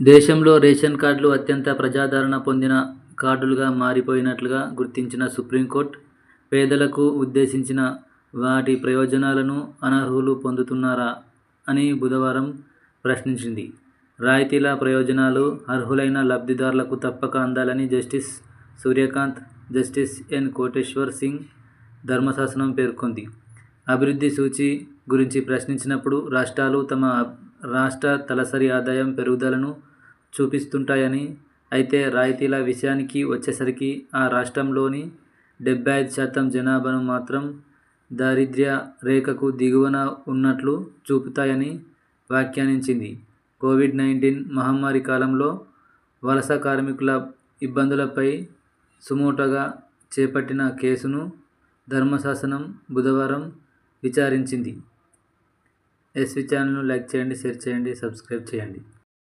దేశంలో రేషన్ కార్డులు అత్యంత ప్రజాదరణ పొందిన కార్డులుగా మారిపోయినట్లుగా గుర్తించిన సుప్రీంకోర్టు, పేదలకు ఉద్దేశించిన వాటి ప్రయోజనాలను అనర్హులు పొందుతున్నారా అని బుధవారం ప్రశ్నించింది. రాయితీల ప్రయోజనాలు అర్హులైన లబ్ధిదారులకు తప్పక అందాలని justice Suryakant, justice N Kotiswar Singh ధర్మాసనం పేర్కొంది. అభివృద్ధి సూచి గురించి ప్రశ్నించినప్పుడు రాష్ట్రాలు తమ రాష్ట్ర తలసరి ఆదాయం పెరుగుదలను చూపిస్తుంటాయని, అయితే రాయితీల విషయానికి వచ్చేసరికి ఆ రాష్ట్రంలోని 75% జనాభాను మాత్రం దారిద్ర్య రేఖకు దిగువన ఉన్నట్లు చూపుతాయని వ్యాఖ్యానించింది. కోవిడ్-19 మహమ్మారి కాలంలో వలస కార్మికుల ఇబ్బందులపై సుమోటోగా చేపట్టిన కేసును ధర్మాసనం బుధవారం విచారించింది. ఎస్వీ ఛానల్ను లైక్ చేయండి, షేర్ చేయండి, సబ్స్క్రైబ్ చేయండి.